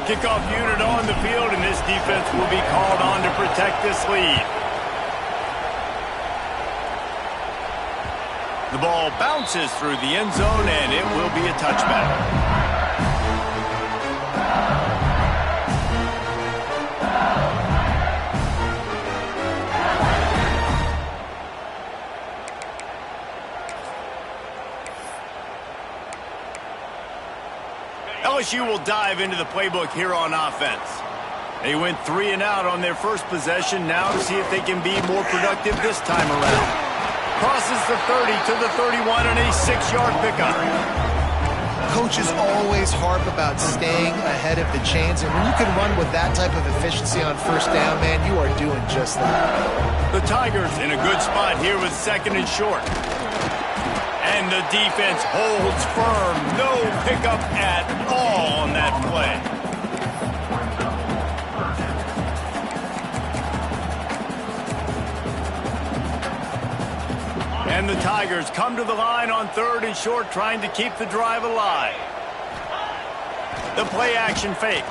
Kickoff unit on the field, and this defense will be called on to protect this lead. The ball bounces through the end zone, and it will be a touchback. LSU will dive into the playbook here on offense. They went 3 and out on their first possession, now to see if they can be more productive this time around. Crosses the 30 to the 31 and a 6-yard pickup. Coaches always harp about staying ahead of the chains, and when you can run with that type of efficiency on first down, man, you are doing just that. The Tigers in a good spot here with 2nd and short. And the defense holds firm. No pickup at all on that play. And the Tigers come to the line on 3rd and short, trying to keep the drive alive. The play action fake.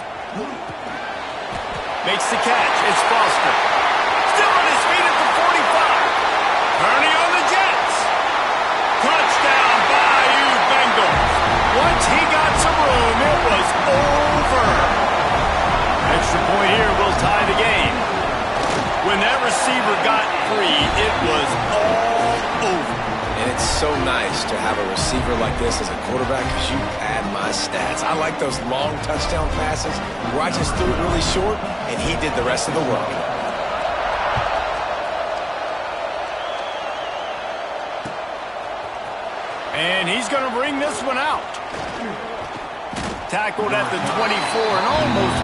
Makes the catch. It's Foster. Still on his feet at the 45. Turning on the Jets. Touchdown, Bayou Bengals. Once he got some room, it was over. Extra point here will tie the game. When that receiver got free, it was all over. And it's so nice to have a receiver like this as a quarterback because you pad my stats. I like those long touchdown passes where I just threw it really short and he did the rest of the work. And he's going to bring this one out. Tackled at the 24 and almost.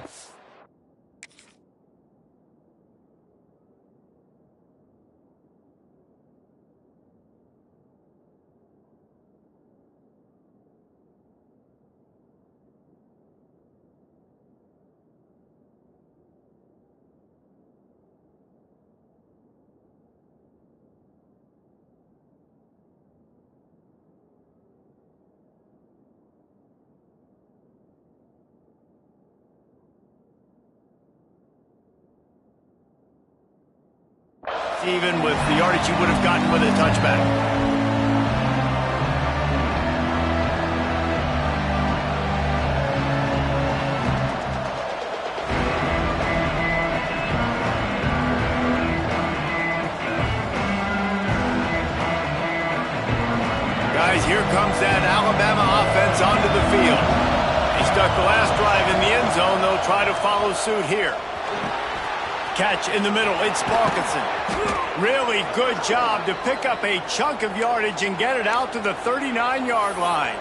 Even with the yardage he would have gotten with a touchback. Guys, here comes that Alabama offense onto the field. They stuck the last drive in the end zone. They'll try to follow suit here. Catch in the middle, it's Parkinson. Really good job to pick up a chunk of yardage and get it out to the 39-yard line.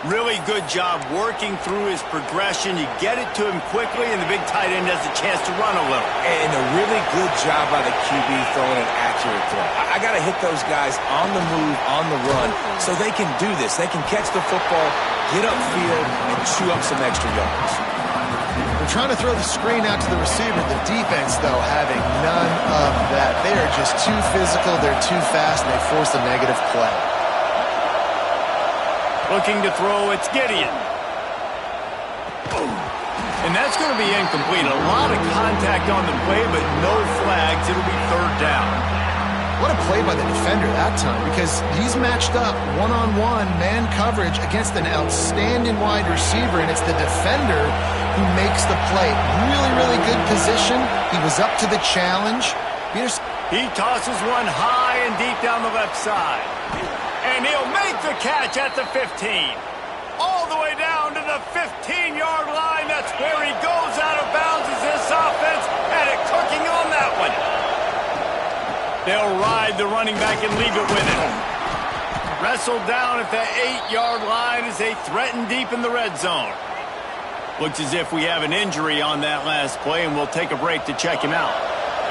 Really good job working through his progression. You get it to him quickly, and the big tight end has a chance to run a little. And a really good job by the QB throwing an accurate throw. I got to hit those guys on the move, on the run, so they can do this. They can catch the football, get upfield, and chew up some extra yards. They're trying to throw the screen out to the receiver. The defense, though, having none of that. They are just too physical, they're too fast, and they force a negative play. Looking to throw, it's Gideon. And that's going to be incomplete. A lot of contact on the play, but no flags. It'll be 3rd down. What a play by the defender that time, because he's matched up one-on-one man coverage against an outstanding wide receiver, and it's the defender who makes the play. Really, really good position. He was up to the challenge. He tosses one high and deep down the left side. And he'll make the catch at the 15. All the way down to the 15-yard line. That's where he goes out of bounds as this offense had it cooking on that one. They'll ride the running back and leave it with him. Wrestled down at the 8-yard line as they threaten deep in the red zone. Looks as if we have an injury on that last play, and we'll take a break to check him out.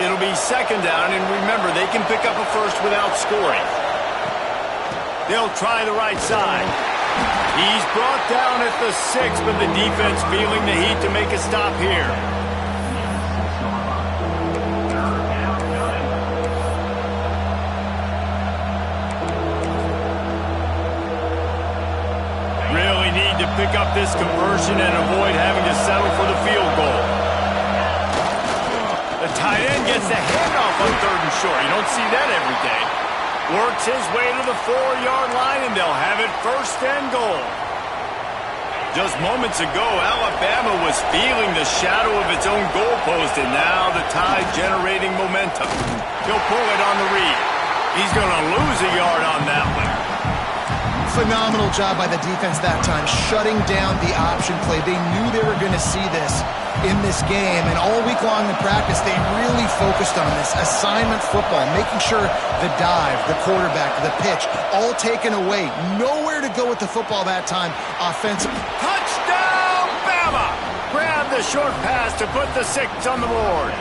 It'll be 2nd down, and remember, they can pick up a first without scoring. They'll try the right side. He's brought down at the 6, but the defense feeling the heat to make a stop here. Really need to pick up this conversion and avoid having to settle for the field goal. The tight end gets the handoff on 3rd and short. You don't see that every day. Works his way to the 4-yard line, and they'll have it 1st and goal. Just moments ago, Alabama was feeling the shadow of its own goalpost, and now the Tide generating momentum. He'll pull it on the read. He's going to lose a yard on that one. Phenomenal job by the defense that time, shutting down the option play. They knew they were going to see this in this game, and all week long in practice, they really focused on this assignment football, making sure the dive, the quarterback, the pitch, all taken away. Nowhere to go with the football that time offensively. Touchdown, Bama! Grab the short pass to put the 6 on the board.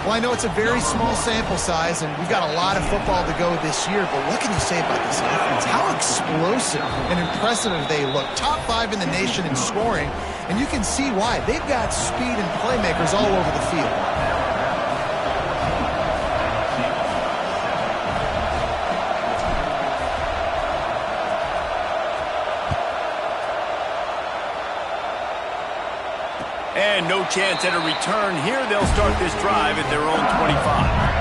Well, I know it's a very small sample size, and we've got a lot of football to go this year, but what can you say about this offense? How explosive and impressive they look. Top 5 in the nation in scoring, and you can see why. They've got speed and playmakers all over the field. And no chance at a return here. They'll start this drive at their own 25.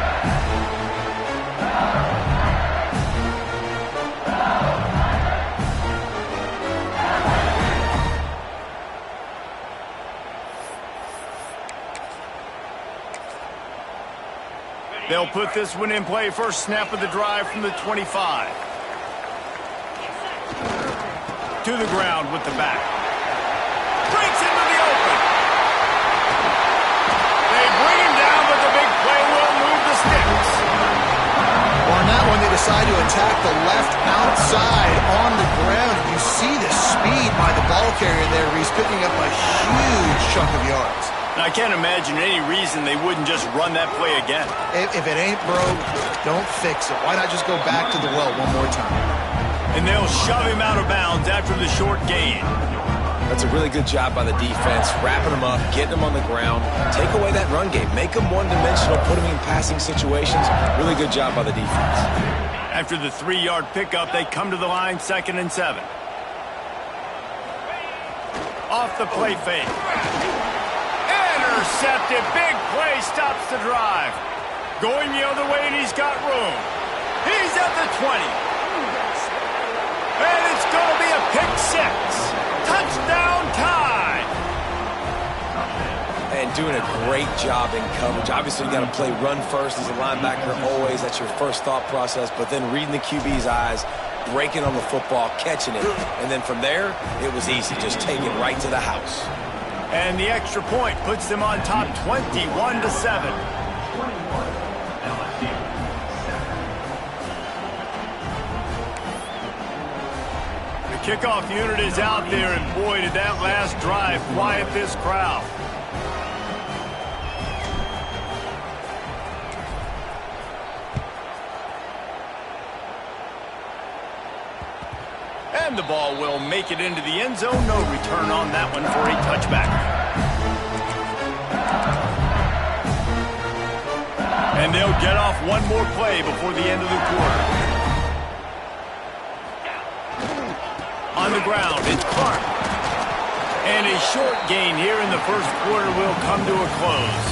They'll put this one in play. First snap of the drive from the 25. To the ground with the back. Breaks into the open. They bring him down, but the big play will move the sticks. Well, on that one, they decide to attack the left outside on the ground. You see the speed by the ball carrier there. He's picking up a huge chunk of yards. I can't imagine any reason they wouldn't just run that play again. If it ain't broke, don't fix it. Why not just go back to the well one more time? And they'll shove him out of bounds after the short gain. That's a really good job by the defense, wrapping him up, getting him on the ground. Take away that run game. Make him one-dimensional, put him in passing situations. Really good job by the defense. After the 3-yard pickup, they come to the line, 2nd and 7. Off the play fake. Intercepted. Big play stops the drive. Going the other way, and he's got room. He's at the 20. And it's going to be a pick 6. Touchdown, Tide. And doing a great job in coverage. Obviously, you got to play run first as a linebacker always. That's your first thought process. But then reading the QB's eyes, breaking on the football, catching it. And then from there, it was easy. Just take it right to the house. And the extra point puts them on top 21-7. The kickoff unit is out there, and boy, did that last drive quiet this crowd. And the ball will make it into the end zone. No return on that one for a touchback. And they'll get off one more play before the end of the quarter. On the ground, it's Clark. And a short gain here in the first quarter will come to a close.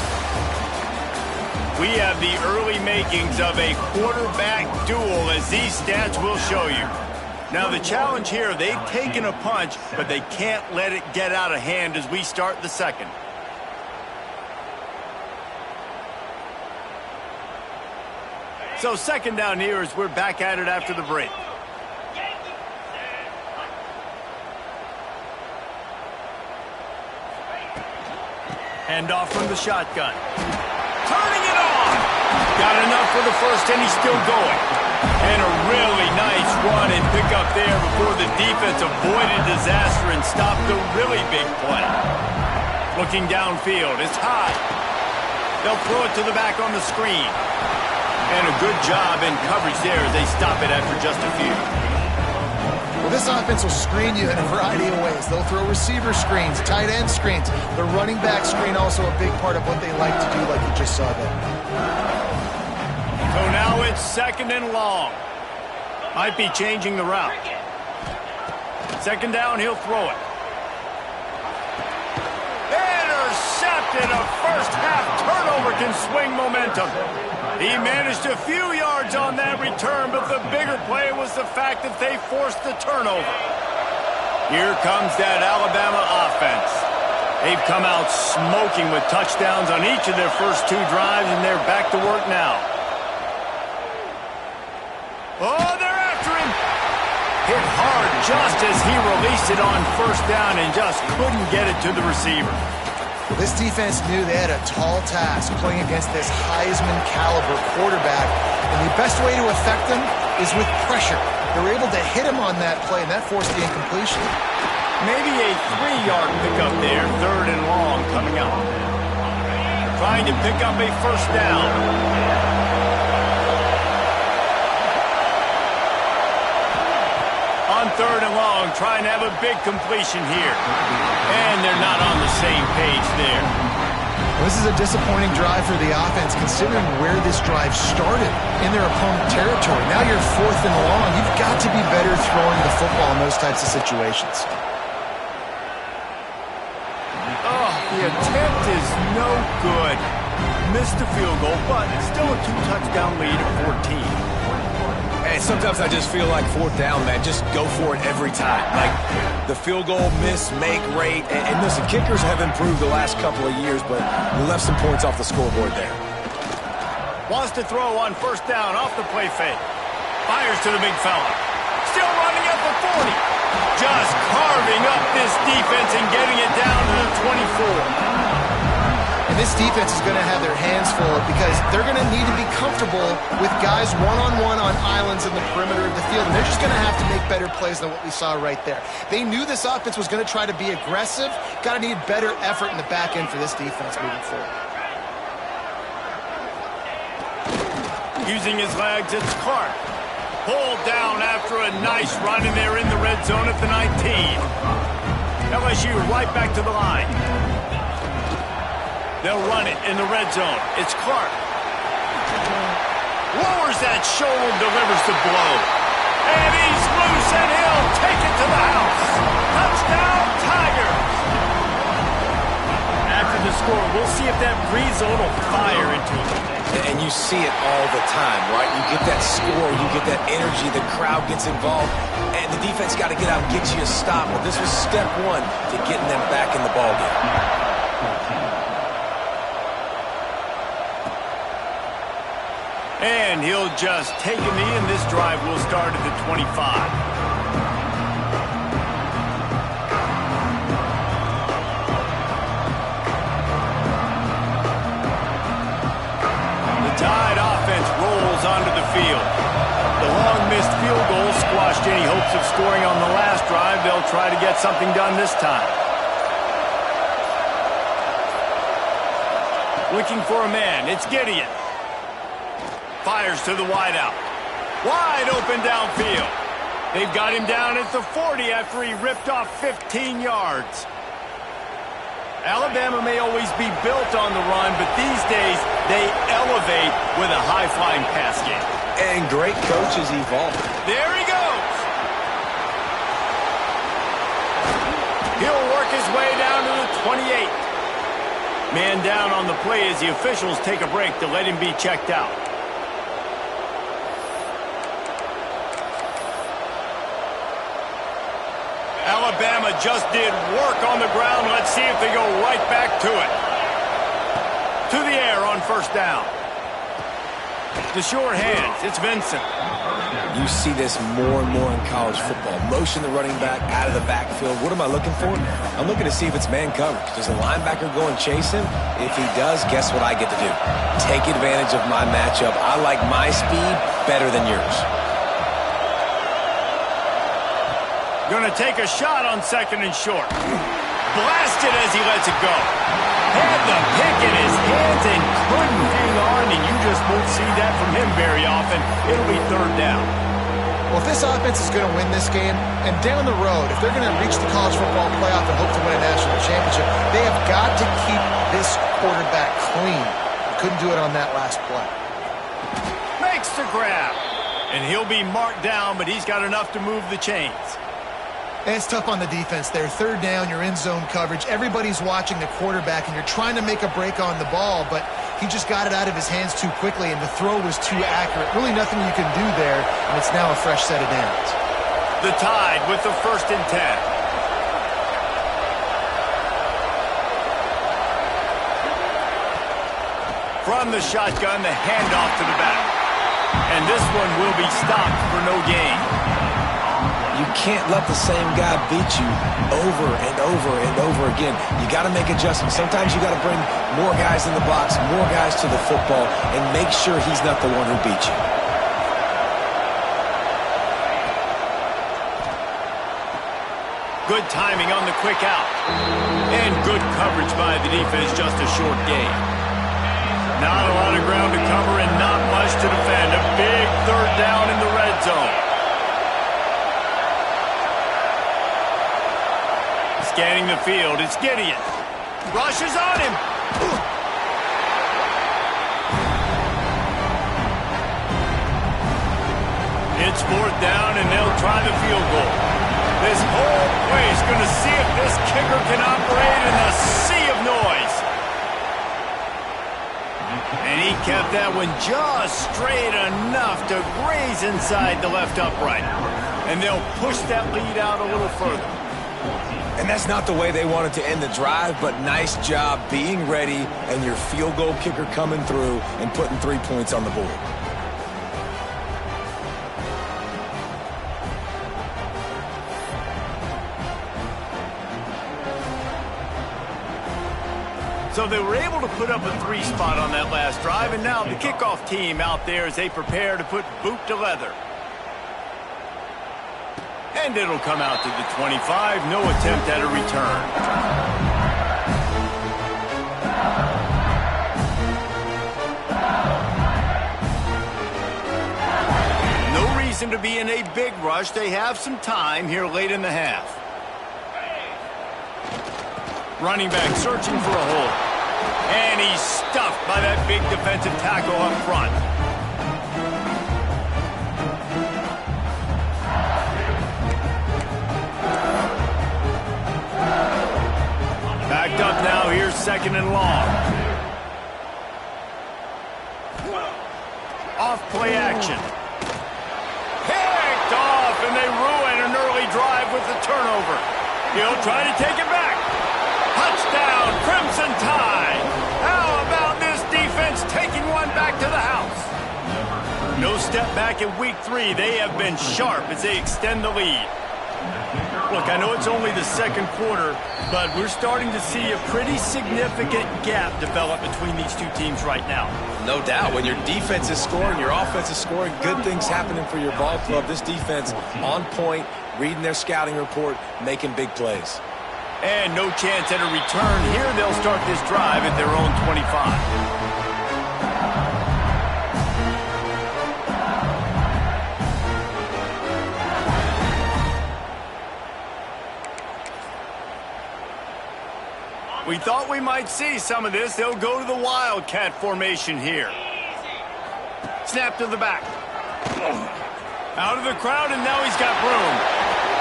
We have the early makings of a quarterback duel, as these stats will show you. Now, the challenge here, they've taken a punch, but they can't let it get out of hand as we start the second. So, second down here as we're back at it after the break. Hand off from the shotgun. Turning it on! Got enough for the first, and he's still going. And a really nice run and pick up there before the defense avoided disaster and stopped a really big play. Looking downfield, it's high. They'll throw it to the back on the screen. And a good job in coverage there as they stop it after just a few. Well, this offense will screen you in a variety of ways. They'll throw receiver screens, tight end screens. The running back screen also a big part of what they like to do, like you just saw there. So now it's 2nd and long. Might be changing the route. Second down, he'll throw it. Intercepted. A first-half turnover can swing momentum. He managed a few yards on that return, but the bigger play was the fact that they forced the turnover. Here comes that Alabama offense. They've come out smoking with touchdowns on each of their first 2 drives, and they're back to work now. Oh, they're after him. Hit hard just as he released it on first down and just couldn't get it to the receiver. Well, this defense knew they had a tall task playing against this Heisman-caliber quarterback, and the best way to affect them is with pressure. They were able to hit him on that play, and that forced the incompletion. Maybe a 3-yard pickup there, third and long coming up. Trying to pick up a first down. On third and long, trying to have a big completion here. And they're not on the same page there. Well, this is a disappointing drive for the offense, considering where this drive started in their opponent territory. Now you're fourth and long. You've got to be better throwing the football in those types of situations. Oh, the attempt is no good. Missed the field goal, but it's still a 2-touchdown lead at 14. Hey, sometimes I just feel like fourth down, man. Just go for it every time. Like the field goal miss, make rate. And listen, kickers have improved the last couple of years, but we left some points off the scoreboard there. Wants to throw on first down off the play fake. Fires to the big fella. Still running up the 40. Just carving up this defense and getting it down to the 24. And this defense is going to have their hands full because they're going to need to be comfortable with guys one-on-one on islands in the perimeter of the field. And they're just going to have to make better plays than what we saw right there. They knew this offense was going to try to be aggressive. Got to need better effort in the back end for this defense moving forward. Using his legs, it's Clark. Pulled down after a nice run, and they're in the red zone at the 19. LSU right back to the line. They'll run it in the red zone. It's Clark. Lowers that shoulder, delivers the blow. And he's loose, and he'll take it to the house. Touchdown, Tigers. After the score, we'll see if that breathes a little fire into it. And you see it all the time, right? You get that score, you get that energy, the crowd gets involved, and the defense got to get out and get you a stop. Well, this was step one to getting them back in the ballgame. And he'll just take a knee, and this drive will start at the 25. The Tide offense rolls onto the field. The long missed field goal squashed any hopes of scoring on the last drive. They'll try to get something done this time. Looking for a man. It's Gideon. Fires to the wideout. Wide open downfield. They've got him down at the 40 after he ripped off 15 yards. Alabama may always be built on the run, but these days they elevate with a high-flying pass game. And great coaches evolve. There he goes. He'll work his way down to the 28. Man down on the play as the officials take a break to let him be checked out. Alabama just did work on the ground. Let's see if they go right back to it. To the air on first down. To short hands, it's Vincent. You see this more and more in college football. Motion the running back out of the backfield. What am I looking for? I'm looking to see if it's man coverage. Does the linebacker go and chase him? If he does, guess what I get to do? Take advantage of my matchup. I like my speed better than yours. Going to take a shot on second and short. Blasted as he lets it go. Had the pick in his hands and couldn't hang on, and you just won't see that from him very often. It'll be third down. Well, if this offense is going to win this game, and down the road, if they're going to reach the college football playoff and hope to win a national championship, they have got to keep this quarterback clean. Couldn't do it on that last play. Makes the grab. And he'll be marked down, but he's got enough to move the chains. And it's tough on the defense there. Third down, you're in zone coverage. Everybody's watching the quarterback, and you're trying to make a break on the ball, but he just got it out of his hands too quickly, and the throw was too accurate. Really nothing you can do there, and it's now a fresh set of downs. The Tide with the 1st and 10. From the shotgun, the handoff to the back. And this one will be stopped for no gain. You can't let the same guy beat you over and over and over again. You got to make adjustments. Sometimes you got to bring more guys in the box, more guys to the football, and make sure he's not the one who beat you. Good timing on the quick out. And good coverage by the defense, just a short gain. Not a lot of ground to cover and not much to defend. A big 3rd down in the red zone. Scanning the field, it's Gideon. Rushes on him. It's 4th down, and they'll try the field goal. This whole place going to see if this kicker can operate in the sea of noise. And he kept that one just straight enough to graze inside the left upright. And they'll push that lead out a little further. And that's not the way they wanted to end the drive, but nice job being ready and your field goal kicker coming through and putting 3 points on the board. So they were able to put up a 3 spot on that last drive, and now the kickoff team out there as they prepare to put boot to leather. And it'll come out to the 25, no attempt at a return. No reason to be in a big rush. They have some time here late in the half. Running back searching for a hole. And he's stuffed by that big defensive tackle up front. Backed up now, here's 2nd and long. Off play action. Picked off, and they ruin an early drive with the turnover. He'll try to take it back. Touchdown, Crimson Tide. How about this defense taking one back to the house? No step back in week 3. They have been sharp as they extend the lead. Look, I know it's only the 2nd quarter, but we're starting to see a pretty significant gap develop between these two teams right now. No doubt. When your defense is scoring, your offense is scoring, good things happening for your ball club. This defense on point, reading their scouting report, making big plays. And no chance at a return here. They'll start this drive at their own 25. We thought we might see some of this. They'll go to the Wildcat formation here. Snap to the back. Out of the crowd, and now he's got room.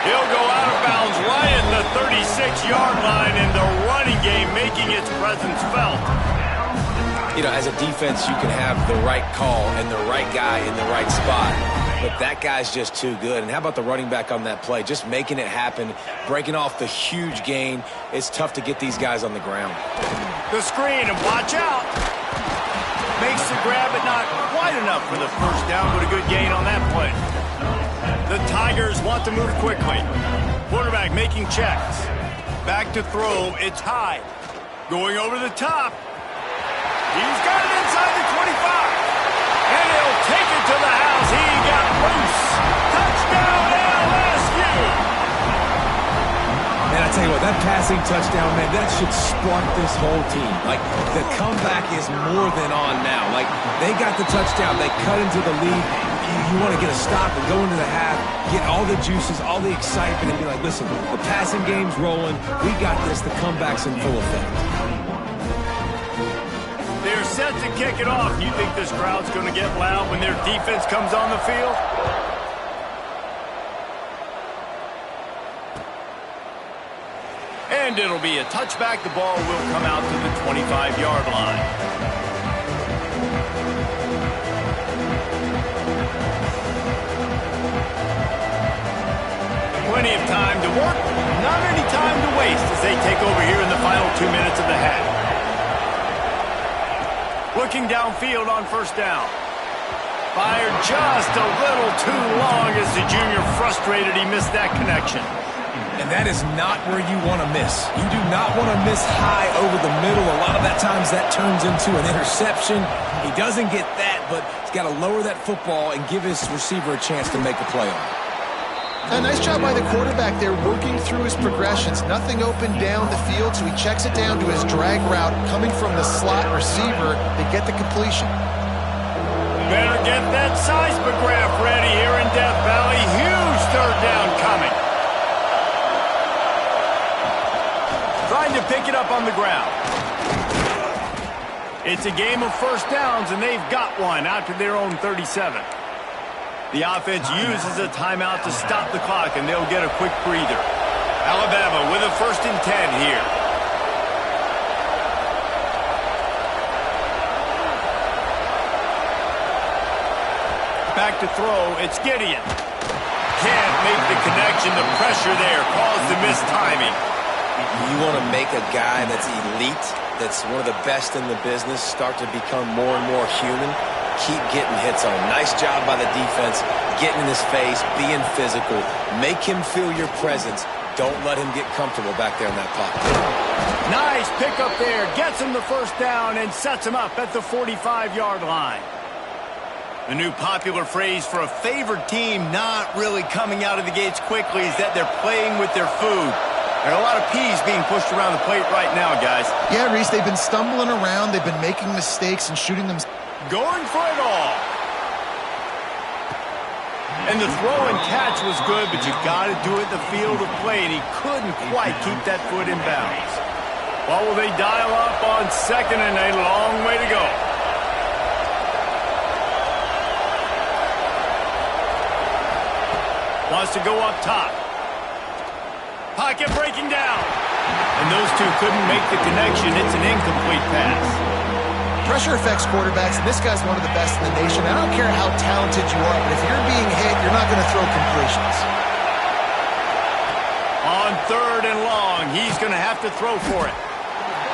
He'll go out of bounds right at the 36-yard line, and the running game making its presence felt. You know, as a defense, you can have the right call and the right guy in the right spot. But that guy's just too good. And how about the running back on that play? Just making it happen, breaking off the huge gain. It's tough to get these guys on the ground. The screen, and watch out. Makes the grab, but not quite enough for the 1st down, but a good gain on that play. The Tigers want to move quickly. Quarterback making checks. Back to throw. It's Hyde. Going over the top. He's got it inside the 25. And he'll take it to the house. He got loose. Touchdown LSU. Man, I tell you what, that passing touchdown, man, that should spark this whole team. Like, the comeback is more than on now. Like, they got the touchdown. They cut into the lead. You want to get a stop and go into the half, get all the juices, all the excitement, and be like, listen, the passing game's rolling. We got this. The comeback's in full effect. They're set to kick it off. You think this crowd's going to get loud when their defense comes on the field? And it'll be a touchback. The ball will come out to the 25-yard line. Plenty of time to work, not any time to waste as they take over here in the final 2 minutes of the half. Looking downfield on first down. Fired just a little too long as the junior frustrated he missed that connection. And that is not where you want to miss. You do not want to miss high over the middle. A lot of that times that turns into an interception. He doesn't get that, but he's got to lower that football and give his receiver a chance to make a play on it. A nice job by the quarterback there, working through his progressions. Nothing open down the field, so he checks it down to his drag route coming from the slot receiver to get the completion. Better get that seismograph ready here in Death Valley. Huge third down coming. Trying to pick it up on the ground. It's a game of first downs, and they've got one out to their own 37. The offense uses a timeout to stop the clock, and they'll get a quick breather. Alabama with a 1st and 10 here. Back to throw, it's Gideon. Can't make the connection, the pressure there caused the missed timing. You want to make a guy that's elite, that's one of the best in the business, start to become more and more human. Keep getting hits on him. Nice job by the defense, getting in his face, being physical. Make him feel your presence. Don't let him get comfortable back there in that pocket. Nice pickup there. Gets him the first down and sets him up at the 45-yard line. The new popular phrase for a favored team not really coming out of the gates quickly is that they're playing with their food. There are a lot of peas being pushed around the plate right now, guys. Yeah, Reese, they've been stumbling around. They've been making mistakes and shooting them. Going for it all. And the throw and catch was good, but you got to do it in the field of play, and he couldn't quite keep that foot in bounds. Well, will they dial up on second, and a long way to go. Wants to go up top. Pocket breaking down. And those two couldn't make the connection. It's an incomplete pass. Pressure affects quarterbacks, and this guy's one of the best in the nation. I don't care how talented you are, but if you're being hit, you're not going to throw completions. On 3rd and long, he's going to have to throw for it.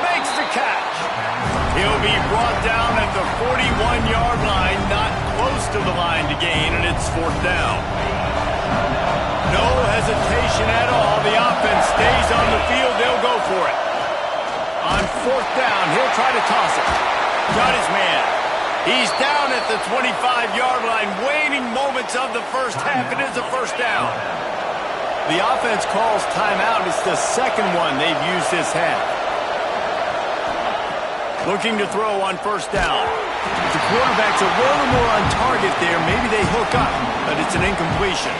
Makes the catch. He'll be brought down at the 41-yard line, not close to the line to gain, and it's 4th down. No hesitation at all. The offense stays on the field. They'll go for it. On 4th down, he'll try to toss it. Got his man. He's down at the 25-yard line. Waning moments of the first half. It is a first down. The offense calls timeout. It's the second one they've used this half. Looking to throw on first down. If the quarterback's a little more on target there, maybe they hook up, but it's an incompletion.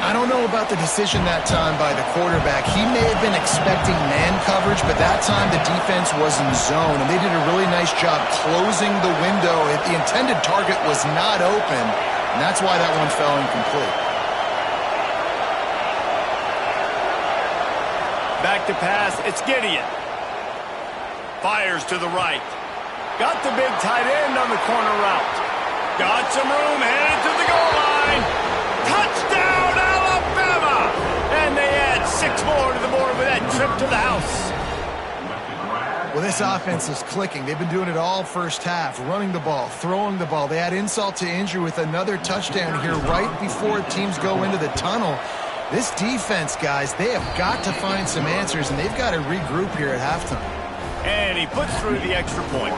I don't know about the decision that time by the quarterback. He may have been expecting man coverage, but that time the defense was in zone, and they did a really nice job closing the window. The intended target was not open, and that's why that one fell incomplete. Back to pass, it's Gideon. Fires to the right. Got the big tight end on the corner route. Got some room, headed to the goal line. Touchdown, Alabama! And they add 6 more to the board with that trip to the house. Well, this offense is clicking. They've been doing it all first half, running the ball, throwing the ball. They add insult to injury with another touchdown here right before teams go into the tunnel. This defense, guys, they have got to find some answers, and they've got to regroup here at halftime. And he puts through the extra point.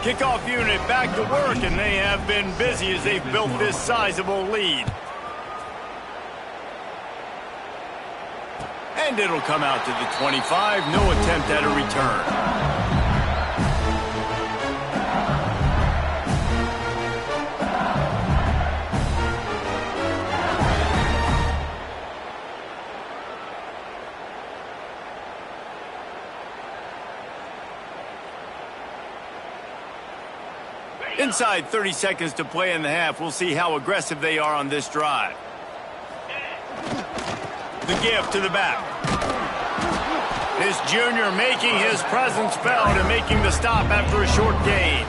Kickoff unit back to work, and they have been busy as they've built this sizable lead. And it'll come out to the 25. No attempt at a return. Inside 30 seconds to play in the half, we'll see how aggressive they are on this drive. The give to the back. This junior making his presence felt and making the stop after a short gain.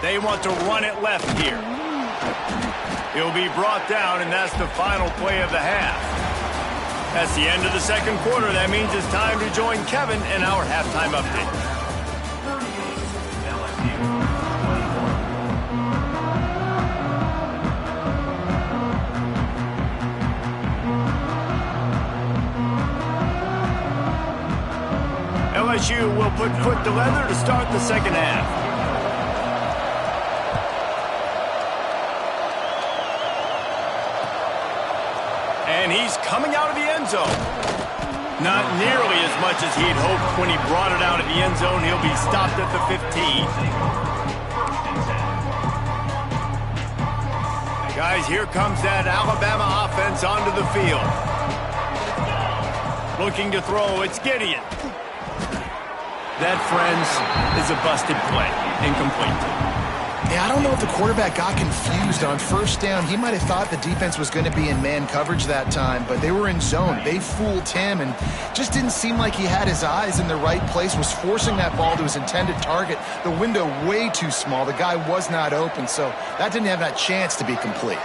They want to run it left here. He'll be brought down, and that's the final play of the half. That's the end of the second quarter. That means it's time to join Kevin in our halftime update. LSU will put foot to leather to start the second half. And he's coming out of the end zone. Not nearly as much as he'd hoped when he brought it out of the end zone. He'll be stopped at the 15. Guys, here comes that Alabama offense onto the field. Looking to throw, it's Gideon. That, friends, is a busted play. Incomplete. Yeah, I don't know if the quarterback got confused on first down. He might have thought the defense was going to be in man coverage that time, but they were in zone. They fooled him and just didn't seem like he had his eyes in the right place, was forcing that ball to his intended target. The window way too small. The guy was not open, so that didn't have that chance to be complete.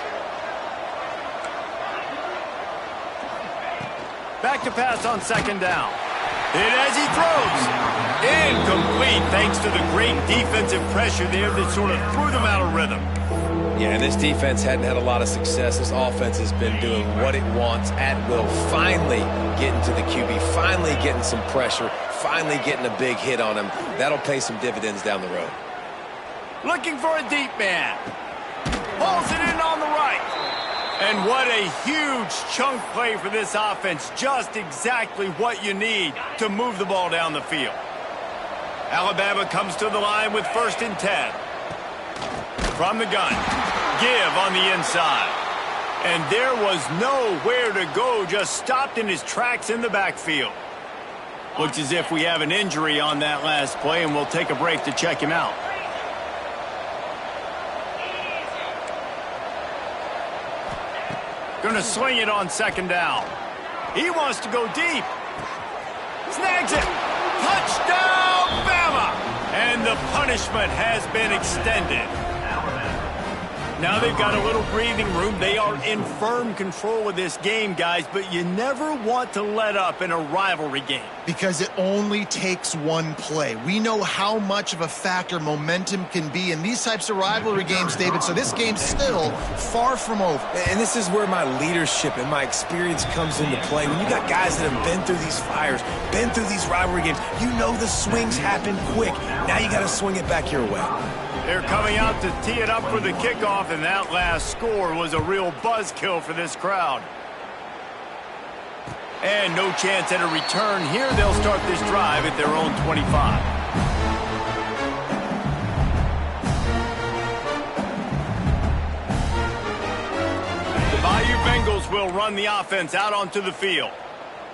Back to pass on second down. And as he throws, incomplete thanks to the great defensive pressure there that sort of threw them out of rhythm. Yeah, and this defense hadn't had a lot of success. This offense has been doing what it wants at will. Finally getting to the QB, finally getting some pressure, finally getting a big hit on him. That'll pay some dividends down the road. Looking for a deep man. Pulls it in on the right. And what a huge chunk play for this offense. Just exactly what you need to move the ball down the field. Alabama comes to the line with 1st and 10. From the gun. Give on the inside. And there was nowhere to go. Just stopped in his tracks in the backfield. Looks as if we have an injury on that last play, and we'll take a break to check him out. Going to sling it on second down. He wants to go deep. Snags it. Touchdown, Bama! And the punishment has been extended. Now they've got a little breathing room. They are in firm control of this game, guys, but you never want to let up in a rivalry game. Because it only takes one play. We know how much of a factor momentum can be in these types of rivalry games, David, so this game's still far from over. And this is where my leadership and my experience comes into play. When you got guys that have been through these fires, been through these rivalry games, you know the swings happen quick. Now you got to swing it back your way. They're coming out to tee it up for the kickoff, and that last score was a real buzzkill for this crowd. And no chance at a return here. They'll start this drive at their own 25. The Bayou Bengals will run the offense out onto the field.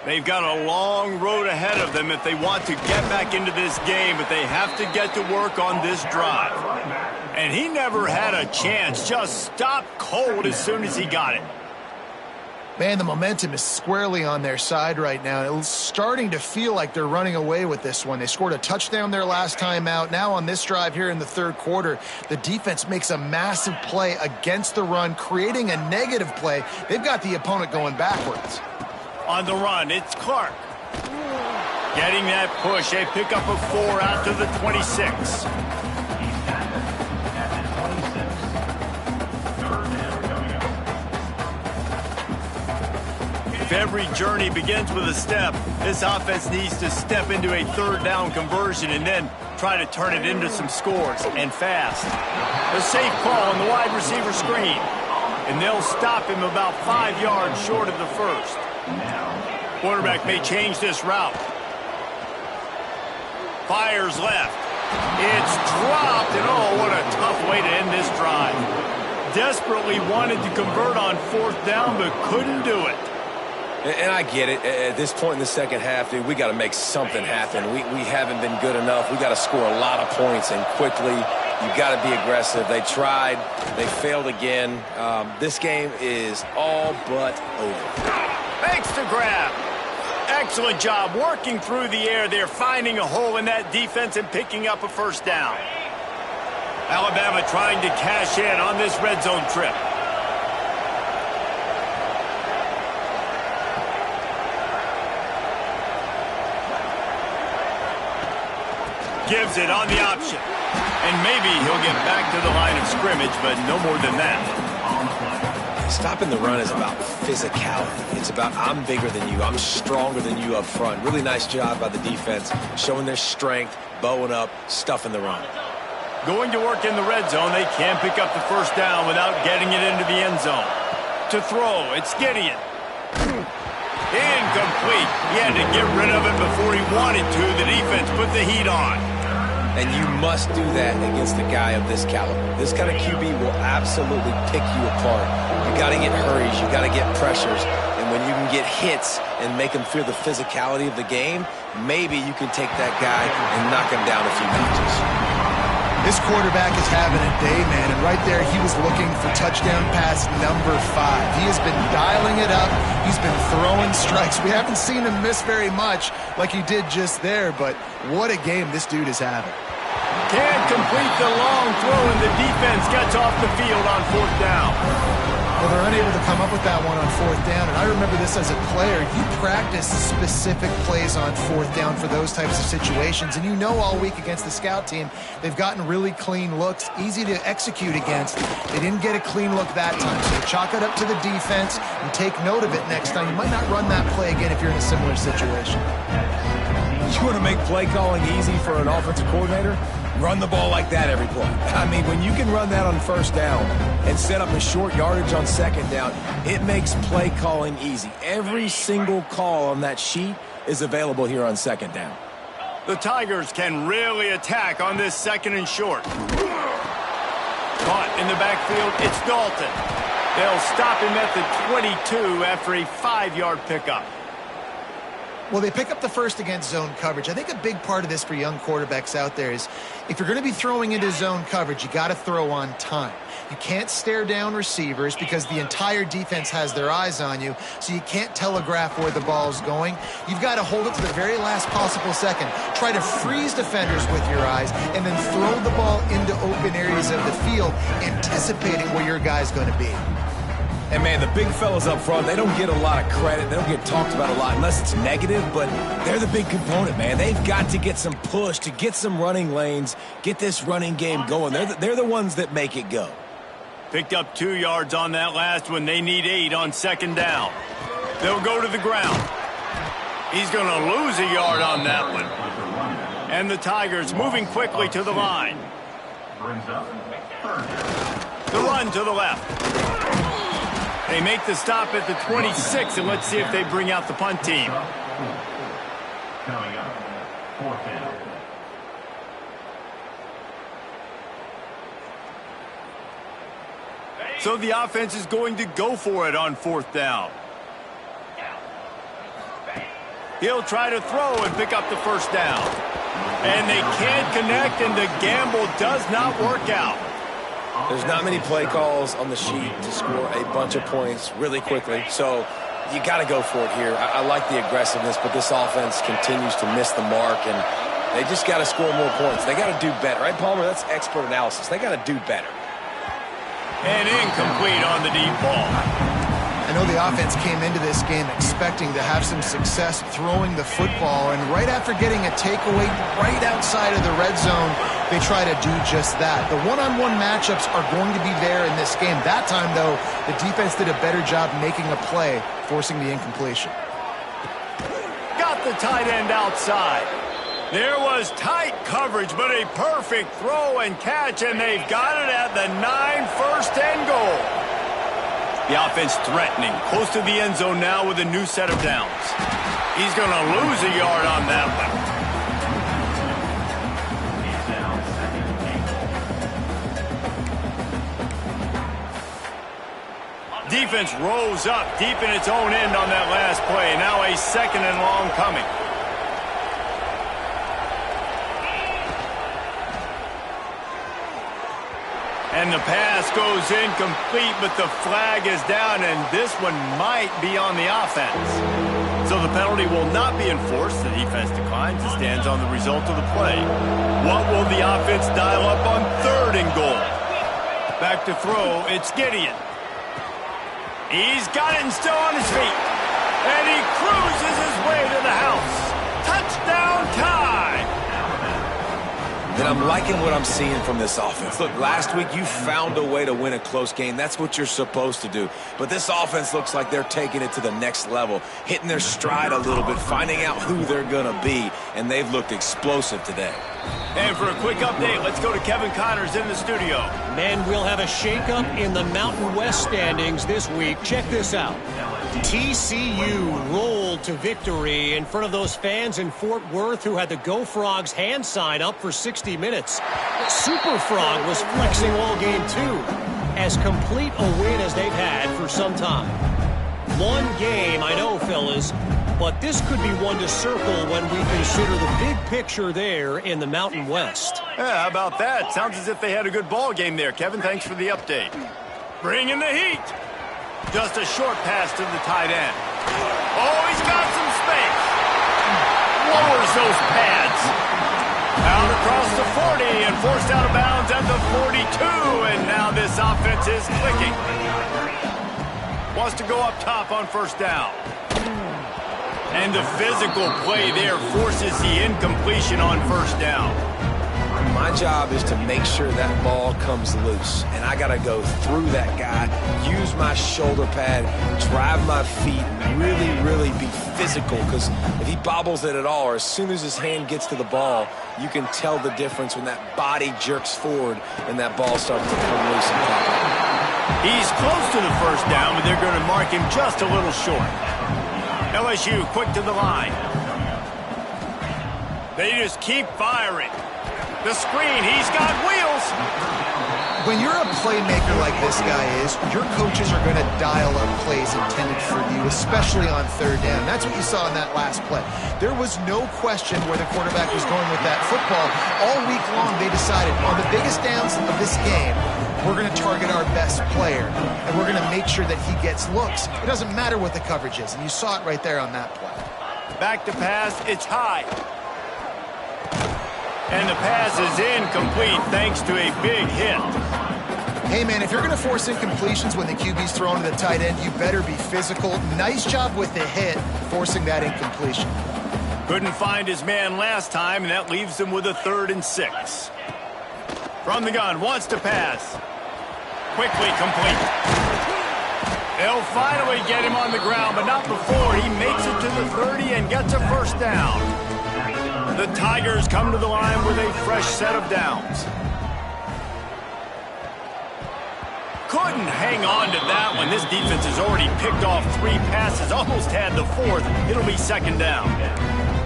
They've got a long road ahead of them if they want to get back into this game, but they have to get to work on this drive. And he never had a chance, just stopped cold as soon as he got it. Man, the momentum is squarely on their side right now. It's starting to feel like they're running away with this one. They scored a touchdown their last time out. Now on this drive here in the third quarter, the defense makes a massive play against the run, creating a negative play. They've got the opponent going backwards. On the run, it's Clark. Getting that push, a pickup of 4 out to the 26. If every journey begins with a step, this offense needs to step into a third down conversion and then try to turn it into some scores, and fast. A safe call on the wide receiver screen, and they'll stop him about 5 yards short of the first. Quarterback may change this route. Fires left. It's dropped, and oh, what a tough way to end this drive. Desperately wanted to convert on 4th down, but couldn't do it. And I get it. At this point in the second half, dude, we got to make something happen. We haven't been good enough. We got to score a lot of points and quickly. You got to be aggressive. They tried. They failed again. This game is all but over. Makes the grab. Excellent job working through the air there, finding a hole in that defense and picking up a first down. Alabama trying to cash in on this red zone trip. Gives it on the option. And maybe he'll get back to the line of scrimmage, but no more than that. Stopping the run is about physicality. It's about I'm bigger than you. I'm stronger than you up front. Really nice job by the defense, showing their strength, bowing up, stuffing the run. Going to work in the red zone, they can't pick up the first down without getting it into the end zone. To throw, it's Gideon. Incomplete. He had to get rid of it before he wanted to. The defense put the heat on. And you must do that against a guy of this caliber. This kind of QB will absolutely pick you apart. You got to get hurries. You got to get pressures. And when you can get hits and make him feel the physicality of the game, maybe you can take that guy and knock him down a few notches. This quarterback is having a day, man, and right there he was looking for touchdown pass number 5. He has been dialing it up. He's been throwing strikes. We haven't seen him miss very much like he did just there, but what a game this dude is having. Can't complete the long throw, and the defense gets off the field on fourth down. Well, they're unable to come up with that one on fourth down, and I remember this as a player. You practice specific plays on fourth down for those types of situations, and you know all week against the scout team, they've gotten really clean looks, easy to execute against. They didn't get a clean look that time, so chalk it up to the defense and take note of it next time. You might not run that play again if you're in a similar situation. You want to make play calling easy for an offensive coordinator? Run the ball like that every play. I mean, when you can run that on first down and set up a short yardage on second down, it makes play calling easy. Every single call on that sheet is available here on second down. The Tigers can really attack on this second and short. Caught in the backfield, it's Dalton. They'll stop him at the 22 after a 5-yard pickup. Well, they pick up the first against zone coverage. I think a big part of this for young quarterbacks out there is if you're going to be throwing into zone coverage, you got to throw on time. You can't stare down receivers because the entire defense has their eyes on you, so you can't telegraph where the ball's going. You've got to hold it to the very last possible second. Try to freeze defenders with your eyes and then throw the ball into open areas of the field, anticipating where your guy's going to be. And, man, the big fellas up front, they don't get a lot of credit. They don't get talked about a lot unless it's negative, but they're the big component, man. They've got to get some push, to get some running lanes, get this running game going. They're the ones that make it go. Picked up 2 yards on that last one. They need 8 on second down. They'll go to the ground. He's going to lose a yard on that one. And the Tigers moving quickly to the line. The run to the left. They make the stop at the 26, and let's see if they bring out the punt team. Coming up, fourth down. So the offense is going to go for it on fourth down. He'll try to throw and pick up the first down. And they can't connect, and the gamble does not work out. There's not many play calls on the sheet to score a bunch of points really quickly, so you got to go for it here. I like the aggressiveness, but this offense continues to miss the mark, and they just got to score more points. They got to do better, right, Palmer? That's expert analysis. They got to do better. And incomplete on the deep ball. I know the offense came into this game expecting to have some success throwing the football, and right after getting a takeaway right outside of the red zone, they try to do just that. The one-on-one matchups are going to be there in this game. That time, though, the defense did a better job making a play, forcing the incompletion. Got the tight end outside. There was tight coverage, but a perfect throw and catch, and they've got it at the 9, first and goal. The offense threatening, close to the end zone now with a new set of downs. He's going to lose a yard on that one. defense rose up deep in its own end on that last play. Now a 2nd and long coming. And the pass goes incomplete, but the flag is down, and this one might be on the offense. So the penalty will not be enforced. The defense declines and stands on the result of the play. What will the offense dial up on 3rd and goal? Back to throw, it's Gideon. He's got it and still on his feet. And he cruises his way to the house. Touchdown time! And I'm liking what I'm seeing from this offense. Look, last week you found a way to win a close game. That's what you're supposed to do. But this offense looks like they're taking it to the next level, hitting their stride a little bit, finding out who they're going to be, and they've looked explosive today. And for a quick update, let's go to Kevin Connors in the studio. Men will have a shakeup in the Mountain West standings this week. Check this out. TCU rolled to victory in front of those fans in Fort Worth who had the Go Frogs hand sign up for 60 minutes. Super Frog was flexing all game too. As complete a win as they've had for some time. One game, I know, fellas, but this could be one to circle when we consider the big picture there in the Mountain West. Yeah, how about that? Sounds as if they had a good ball game there. Kevin, thanks for the update. Bring in the heat. Just a short pass to the tight end. Oh, he's got some space. Lowers those pads. Out across the 40 and forced out of bounds at the 42. And now this offense is clicking. Wants to go up top on 1st down. And the physical play there forces the incompletion on 1st down. My job is to make sure that ball comes loose. And I got to go through that guy, use my shoulder pad, drive my feet, really, really be physical. Because if he bobbles it at all, or as soon as his hand gets to the ball, you can tell the difference when that body jerks forward and that ball starts to come loose and pop out. He's close to the 1st down, but they're going to mark him just a little short. LSU quick to the line. They just keep firing. The screen, he's got wheels. When you're a playmaker like this guy is, your coaches are going to dial up plays intended for you, especially on 3rd down. That's what you saw in that last play. There was no question where the quarterback was going with that football. All week long, they decided on the biggest downs of this game, we're going to target our best player, and we're going to make sure that he gets looks. It doesn't matter what the coverage is, and you saw it right there on that play. Back to pass, it's high. And the pass is incomplete thanks to a big hit. Hey, man, if you're going to force incompletions when the QB's throwing to the tight end, you better be physical. Nice job with the hit, forcing that incompletion. Couldn't find his man last time, and that leaves him with a 3rd and 6. From the gun, wants to pass. Quickly complete. They'll finally get him on the ground, but not before he makes it to the 30 and gets a 1st down. The Tigers come to the line with a fresh set of downs. Couldn't hang on to that one. This defense has already picked off 3 passes, almost had the 4th. It'll be 2nd down.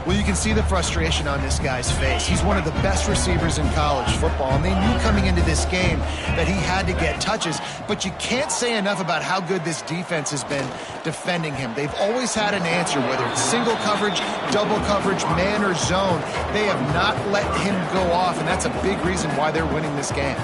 Well, you can see the frustration on this guy's face. He's one of the best receivers in college football, and they knew coming into this game that he had to get touches, but you can't say enough about how good this defense has been defending him. They've always had an answer, whether it's single coverage, double coverage, man or zone. They have not let him go off, and that's a big reason why they're winning this game.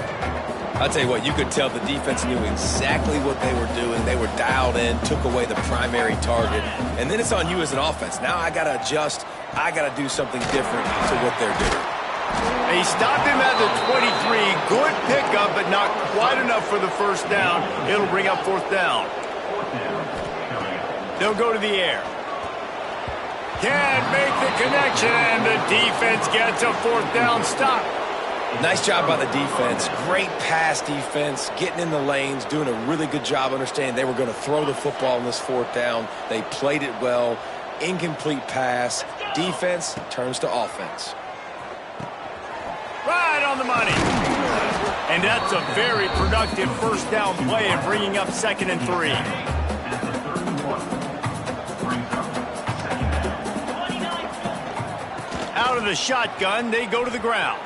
I'll tell you what, you could tell the defense knew exactly what they were doing. They were dialed in, took away the primary target, and then it's on you as an offense. Now I got to adjust. I got to do something different to what they're doing. They stopped him at the 23. Good pickup, but not quite enough for the 1st down. It'll bring up 4th down. They'll go to the air. Can't make the connection, and the defense gets a 4th down stop. Nice job by the defense. Great pass defense, getting in the lanes, doing a really good job understanding they were going to throw the football on this 4th down. They played it well. Incomplete pass. Defense turns to offense. Right on the money. And that's a very productive 1st down play and bringing up 2nd and 3. Out of the shotgun, they go to the ground.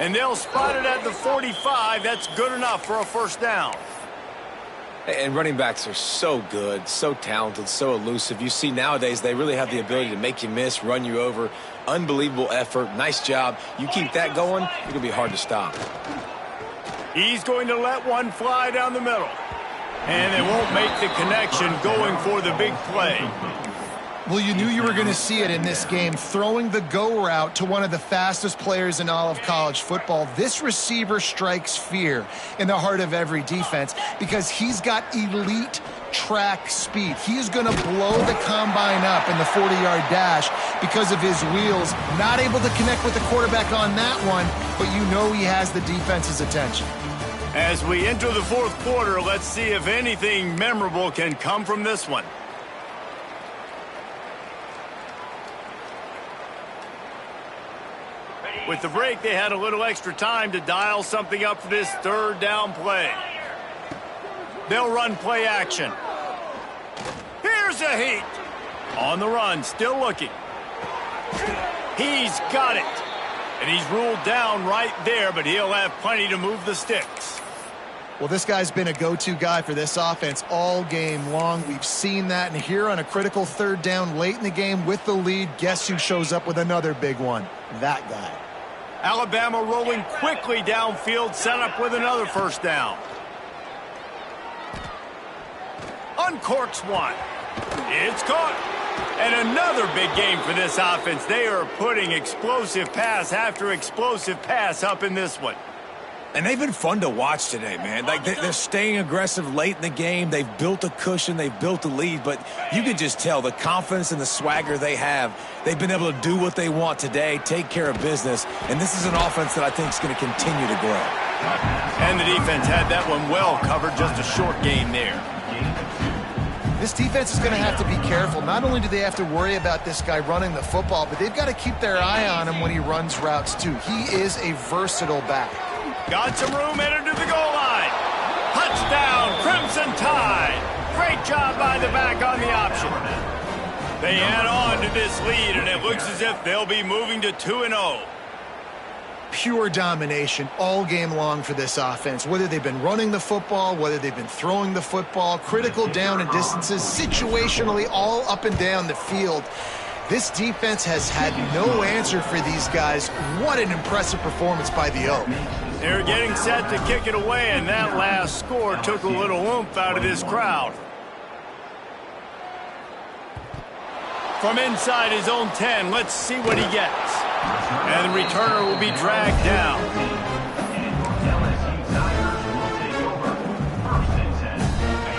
And they'll spot it at the 45. That's good enough for a 1st down. And running backs are so good, so talented, so elusive. You see nowadays they really have the ability to make you miss, run you over. Unbelievable effort. Nice job. You keep that going, you're going to be hard to stop. He's going to let one fly down the middle. And they won't make the connection going for the big play. Well, you knew you were going to see it in this game, throwing the go route to one of the fastest players in all of college football. This receiver strikes fear in the heart of every defense because he's got elite track speed. He is going to blow the combine up in the 40-yard dash because of his wheels. Not able to connect with the quarterback on that one, but you know he has the defense's attention. As we enter the fourth quarter, let's see if anything memorable can come from this one. With the break, they had a little extra time to dial something up for this third down play. They'll run play action. Here's a heat. On the run, still looking. He's got it. And he's ruled down right there, but he'll have plenty to move the sticks. Well, this guy's been a go-to guy for this offense all game long. We've seen that, and here on a critical third down late in the game with the lead, guess who shows up with another big one? That guy. Alabama rolling quickly downfield, set up with another first down. Uncorks one. It's caught. And another big game for this offense. They are putting explosive pass after explosive pass up in this one. And they've been fun to watch today, man. Like they're staying aggressive late in the game. They've built a cushion. They've built a lead. But you can just tell the confidence and the swagger they have. They've been able to do what they want today, take care of business. And this is an offense that I think is going to continue to grow. And the defense had that one well covered. Just a short game there. This defense is going to have to be careful. Not only do they have to worry about this guy running the football, but they've got to keep their eye on him when he runs routes too. He is a versatile back. Got some room, headed to the goal line. Touchdown, Crimson Tide. Great job by the back on the option. They add on to this lead, and it looks as if they'll be moving to 2-0. Pure domination all game long for this offense. Whether they've been running the football, whether they've been throwing the football, critical down and distances, situationally all up and down the field. This defense has had no answer for these guys. What an impressive performance by the Oak. They're getting set to kick it away, and that last score took a little oomph out of this crowd. From inside his own 10, let's see what he gets. And the returner will be dragged down.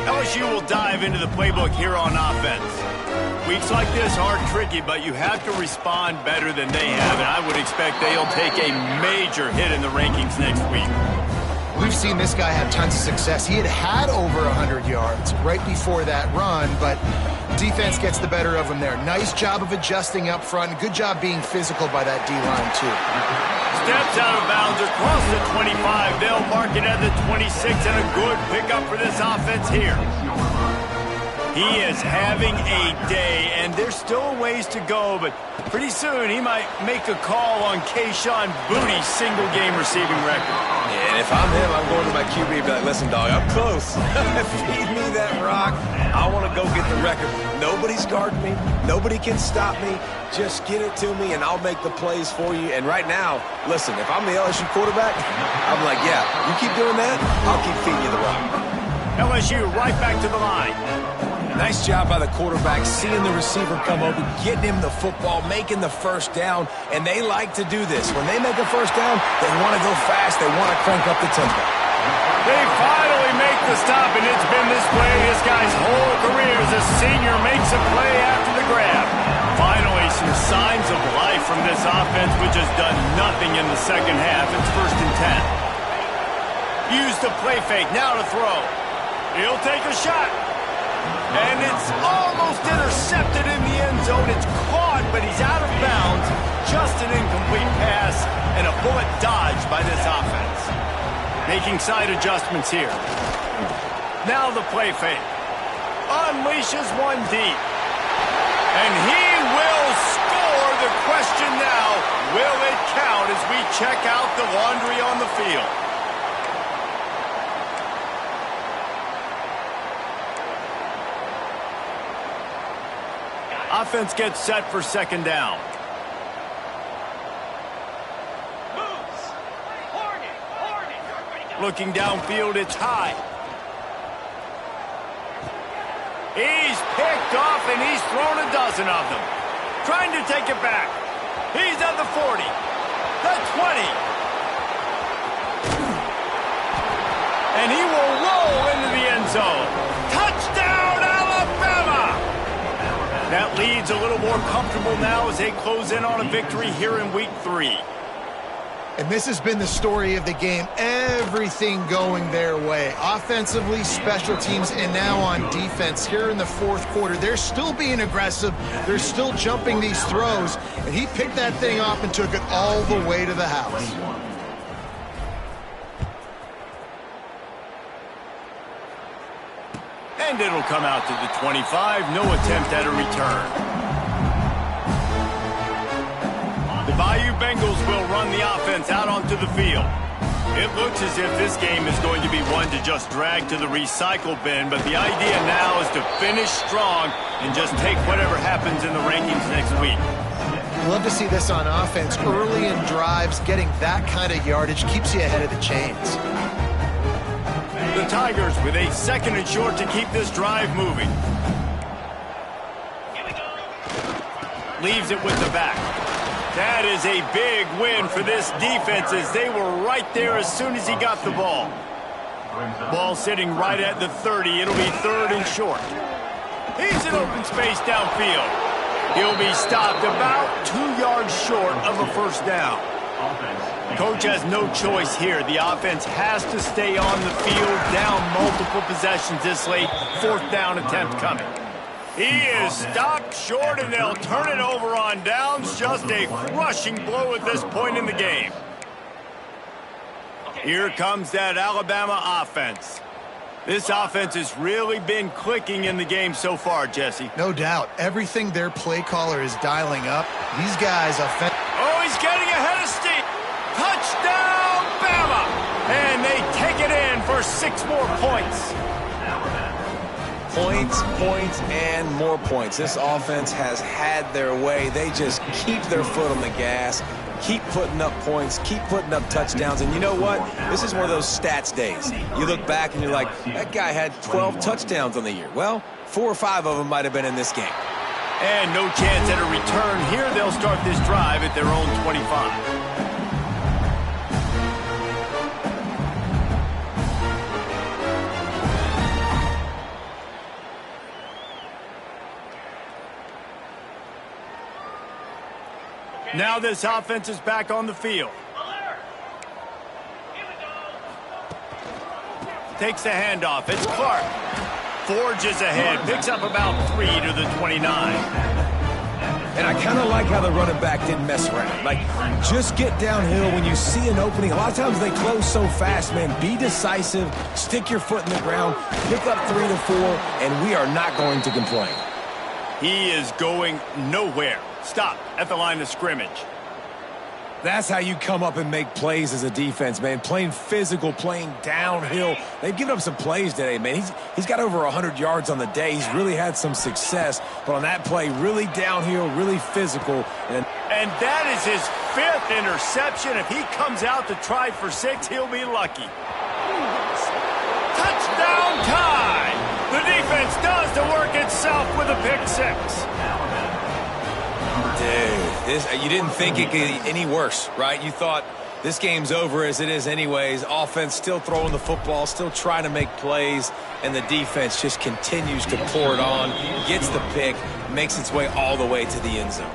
LSU will dive into the playbook here on offense. Weeks like this are tricky, but you have to respond better than they have, and I would expect they'll take a major hit in the rankings next week. We've seen this guy have tons of success. He had over 100 yards right before that run, but defense gets the better of him there. Nice job of adjusting up front. Good job being physical by that D-line, too. Steps out of bounds across the 25. They'll mark it at the 26, and a good pickup for this offense here. He is having a day, and there's still a ways to go, but pretty soon he might make a call on Kayshon Bouttie's single-game receiving record. Yeah, and if I'm him, I'm going to my QB and be like, listen, dog, I'm close. Feed me that rock. I want to go get the record. Nobody's guarding me. Nobody can stop me. Just get it to me, and I'll make the plays for you. And right now, listen, if I'm the LSU quarterback, I'm like, yeah, you keep doing that, I'll keep feeding you the rock. LSU right back to the line. Nice job by the quarterback, seeing the receiver come open, getting him the football, making the first down, and they like to do this. When they make a first down, they want to go fast. They want to crank up the tempo. They finally make the stop, and it's been this way this guy's whole career as a senior makes a play after the grab. Finally, some signs of life from this offense, which has done nothing in the second half. It's 1st and 10. Use the play fake, now to throw. He'll take a shot. And it's almost intercepted in the end zone. It's caught, but he's out of bounds. Just an incomplete pass and a bullet dodged by this offense. Making side adjustments here. Now the play fake. Unleashes one deep. And he will score. The question now, will it count as we check out the laundry on the field? offense gets set for second down. Looking downfield, it's high. He's picked off, and he's thrown a dozen of them. Trying to take it back. He's at the 40, the 20. And he will roll into the end zone. Touchdown, Alabama! That lead's a little more comfortable now as they close in on a victory here in Week 3. And this has been the story of the game. Everything going their way. Offensively, special teams, and now on defense. Here in the fourth quarter, they're still being aggressive. They're still jumping these throws. And he picked that thing off and took it all the way to the house. And it'll come out to the 25. No attempt at a return. The Bayou Bengals will run the offense out onto the field. It looks as if this game is going to be one to just drag to the recycle bin, but the idea now is to finish strong and just take whatever happens in the rankings next week. Love to see this on offense. Early in drives, getting that kind of yardage keeps you ahead of the chains. The Tigers with a second and short to keep this drive moving. Leaves it with the back. That is a big win for this defense as they were right there as soon as he got the ball. Ball sitting right at the 30. It'll be third and short. He's in open space downfield. He'll be stopped about 2 yards short of a first down. Coach has no choice here. The offense has to stay on the field, down multiple possessions this late. Fourth down attempt coming. He is stopped short, and they'll turn it over on downs. Just a crushing blow at this point in the game. Here comes that Alabama offense. This offense has really been clicking in the game so far, Jesse. No doubt. Everything their play caller is dialing up. These guys offense. Oh, he's getting ahead of steam. Touchdown, Bama! And they take it in for 6 more points. Points, points, and more points. This offense has had their way. They just keep their foot on the gas, keep putting up points, keep putting up touchdowns. And you know what? This is one of those stats days. You look back and you're like, that guy had 12 touchdowns on the year. Well, 4 or 5 of them might have been in this game. And no chance at a return here. They'll start this drive at their own 25. Now this offense is back on the field. Takes the handoff. It's Clark. Forges ahead. Picks up about 3 to the 29. And I kind of like how the running back didn't mess around. Like, just get downhill when you see an opening. A lot of times they close so fast, man. Be decisive. Stick your foot in the ground. Pick up 3 to 4, and we are not going to complain. He is going nowhere. Stop at the line of scrimmage. That's how you come up and make plays as a defense, man. Playing physical, playing downhill. They've given up some plays today, man. He's got over 100 yards on the day. He's really had some success. But on that play, really downhill, really physical. And that is his 5th interception. If he comes out to try for 6, he'll be lucky. Touchdown tie! The defense does the work itself with a pick 6. Dude, you didn't think it could get any worse, right? You thought this game's over as it is anyways. Offense still throwing the football, still trying to make plays, and the defense just continues to pour it on, gets the pick, makes its way all the way to the end zone.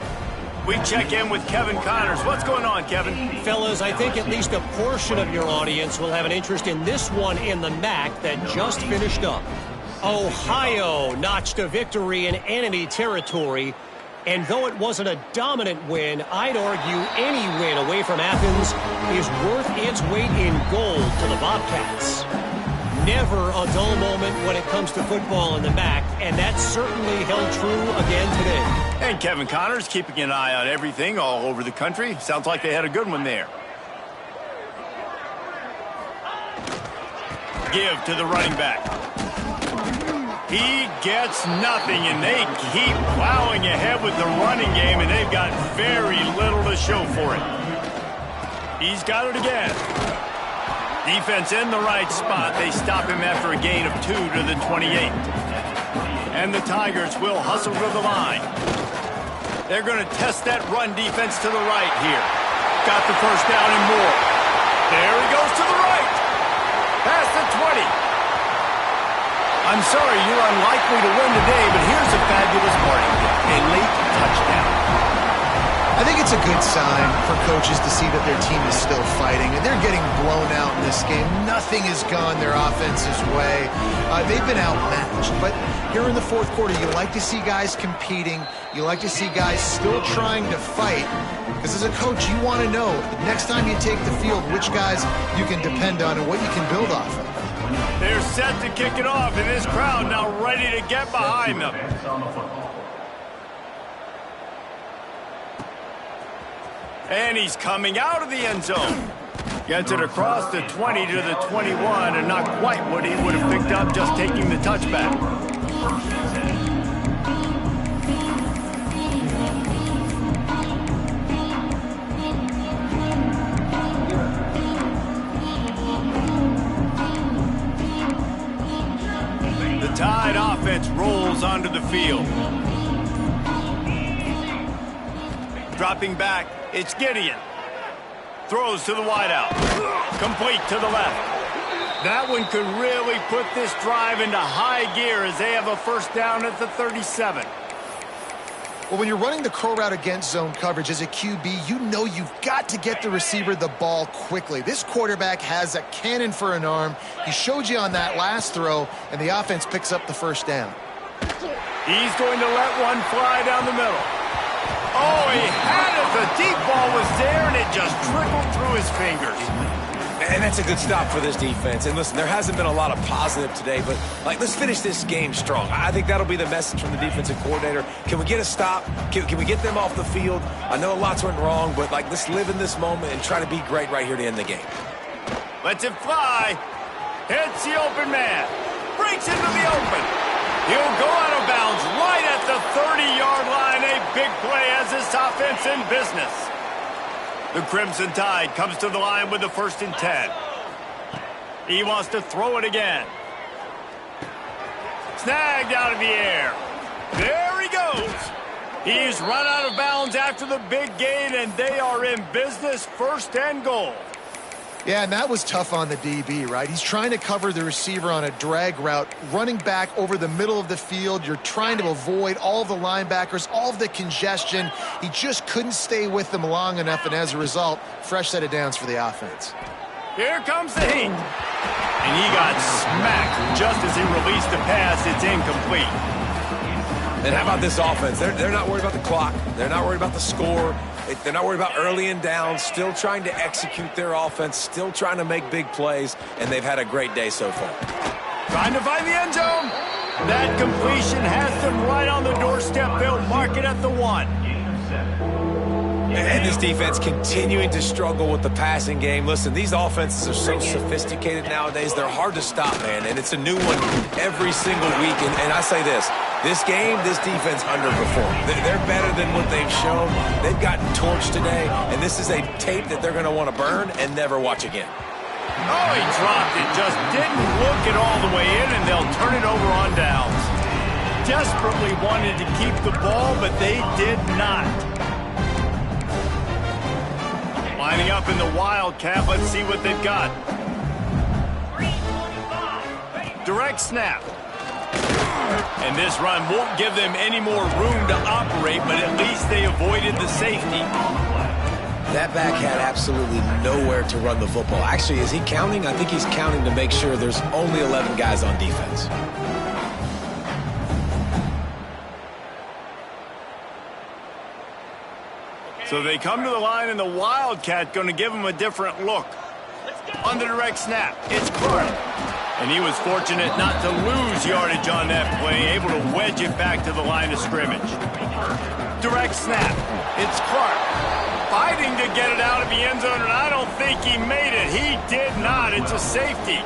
We check in with Kevin Connors. What's going on, Kevin? Fellas, I think at least a portion of your audience will have an interest in this one in the MAC that just finished up. Ohio notched a victory in enemy territory. And though it wasn't a dominant win, I'd argue any win away from Athens is worth its weight in gold to the Bobcats. Never a dull moment when it comes to football in the MAC, and that certainly held true again today. And Kevin Connors keeping an eye on everything all over the country. Sounds like they had a good one there. Give to the running back. He gets nothing, and they keep plowing ahead with the running game, and they've got very little to show for it. He's got it again. Defense in the right spot. They stop him after a gain of 2 to the 28. And the Tigers will hustle to the line. They're going to test that run defense to the right here. Got the first down and more. There he goes to the right. Past the 20. I'm sorry, you're unlikely to win today, but here's a fabulous morning. A late touchdown. I think it's a good sign for coaches to see that their team is still fighting, and they're getting blown out in this game. Nothing has gone their offense's way. They've been outmatched, but here in the fourth quarter, you like to see guys competing. You like to see guys still trying to fight, because as a coach, you want to know next time you take the field which guys you can depend on and what you can build off of. They're set to kick it off, and this crowd now ready to get behind them. And he's coming out of the end zone. Gets it across the 20 to the 21, and not quite what he would have picked up just taking the touchback. The Tide offense rolls onto the field. Dropping back, it's Gideon. Throws to the wideout. Complete to the left. That one could really put this drive into high gear as they have a first down at the 37. Well, when you're running the curl route against zone coverage as a QB, you know you've got to get the receiver the ball quickly. This quarterback has a cannon for an arm. He showed you on that last throw, and the offense picks up the first down. He's going to let one fly down the middle. Oh, he had it. The deep ball was there, and it just trickled through his fingers. And that's a good stop for this defense. And listen, there hasn't been a lot of positive today, but let's finish this game strong. I think that'll be the message from the defensive coordinator. Can we get a stop? Can we get them off the field? I know lots went wrong, but let's live in this moment and try to be great right here to end the game. Lets it fly. Hits the open man. Breaks into the open. He'll go out of bounds right at the 30-yard line. A big play as this offense in business. The Crimson Tide comes to the line with the 1st and 10. He wants to throw it again. Snagged out of the air. There he goes. He's run out of bounds after the big gain, and they are in business, 1st and goal. Yeah, and that was tough on the DB, right? He's trying to cover the receiver on a drag route, running back over the middle of the field. You're trying to avoid all of the linebackers, all of the congestion. He just couldn't stay with them long enough, and as a result, fresh set of downs for the offense. Here comes the heat. And he got smacked just as he released the pass. It's incomplete. And how about this offense? They're not worried about the clock. They're not worried about the score. They're not worried about early and down, still trying to execute their offense, still trying to make big plays, and they've had a great day so far. Trying to find the end zone. That completion has them right on the doorstep. They'll mark it at the 1. And this defense continuing to struggle with the passing game. Listen, these offenses are so sophisticated nowadays. They're hard to stop, man, and it's a new one every single week. And I say this game, this defense underperformed. They're better than what they've shown. They've gotten torched today, and this is a tape that they're going to want to burn and never watch again. Oh, he dropped it. Just didn't look it all the way in, and they'll turn it over on downs. Desperately wanted to keep the ball, but they did not. Lining up in the Wildcat. Let's see what they've got. Direct snap. And this run won't give them any more room to operate, but at least they avoided the safety. That back had absolutely nowhere to run the football. Actually, is he counting? I think he's counting to make sure there's only 11 guys on defense. So they come to the line, and the Wildcat going to give them a different look. On the direct snap, it's Clark. And he was fortunate not to lose yardage on that play, able to wedge it back to the line of scrimmage. Direct snap, it's Clark. Fighting to get it out of the end zone, and I don't think he made it. He did not. It's a safety.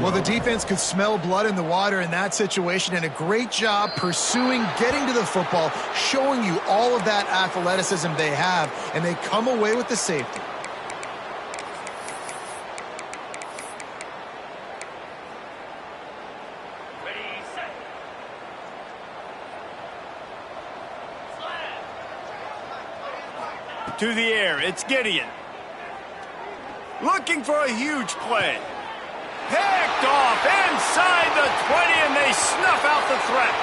Well, the defense could smell blood in the water in that situation, and a great job pursuing, getting to the football, showing you all of that athleticism they have, and they come away with the safety. To the air, it's Gideon. Looking for a huge play. Picked off inside the 20, and they snuff out the threat.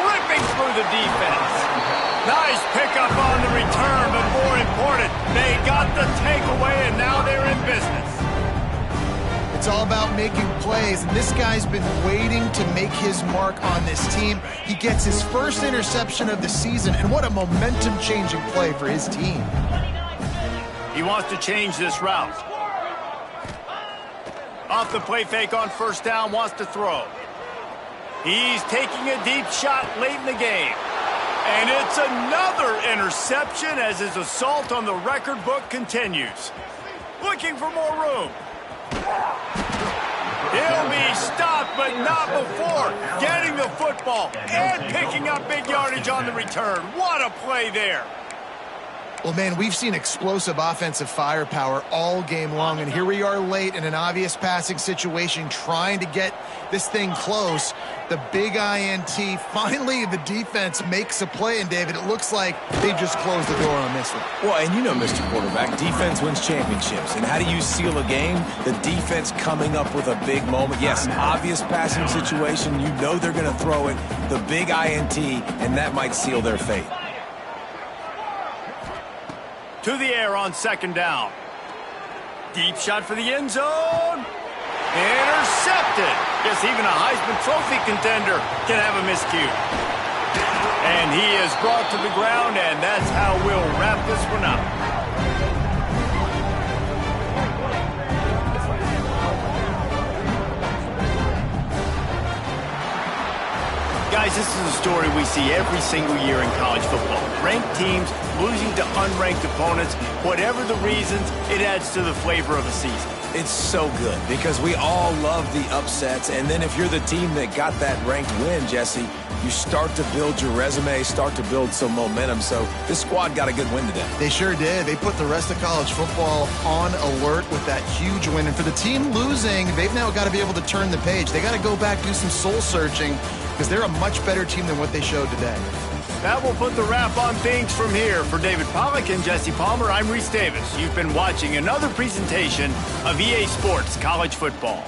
Ripping through the defense. Nice pickup on the return, but more important, they got the takeaway, and now they're in business. It's all about making plays, and this guy's been waiting to make his mark on this team. He gets his first interception of the season, and what a momentum-changing play for his team. He wants to change this route. Off the play fake on first down, wants to throw. He's taking a deep shot late in the game. And it's another interception as his assault on the record book continues. Looking for more room. He'll be stopped, but not before getting the football and picking up big yardage on the return. What a play there. Well, man, we've seen explosive offensive firepower all game long, and here we are late in an obvious passing situation trying to get this thing close. The big INT, finally the defense makes a play, and David, it looks like they just closed the door on this one. Well, and you know, Mr. Quarterback, defense wins championships. And how do you seal a game? The defense coming up with a big moment. Yes, obvious passing situation. You know they're going to throw it. The big INT, and that might seal their fate. To the air on second down. Deep shot for the end zone. Intercepted. Guess even a Heisman Trophy contender can have a miscue. And he is brought to the ground, and that's how we'll wrap this one up. Guys, this is a story we see every single year in college football. Ranked teams losing to unranked opponents. Whatever the reasons, it adds to the flavor of a season. It's so good because we all love the upsets. And then if you're the team that got that ranked win, Jesse, you start to build your resume, start to build some momentum. So this squad got a good win today. They sure did. They put the rest of college football on alert with that huge win. And for the team losing, they've now got to be able to turn the page. They got to go back, do some soul searching, because they're a much better team than what they showed today. That will put the wrap on things from here. For David Pollack and Jesse Palmer, I'm Reese Davis. You've been watching another presentation of EA Sports College Football.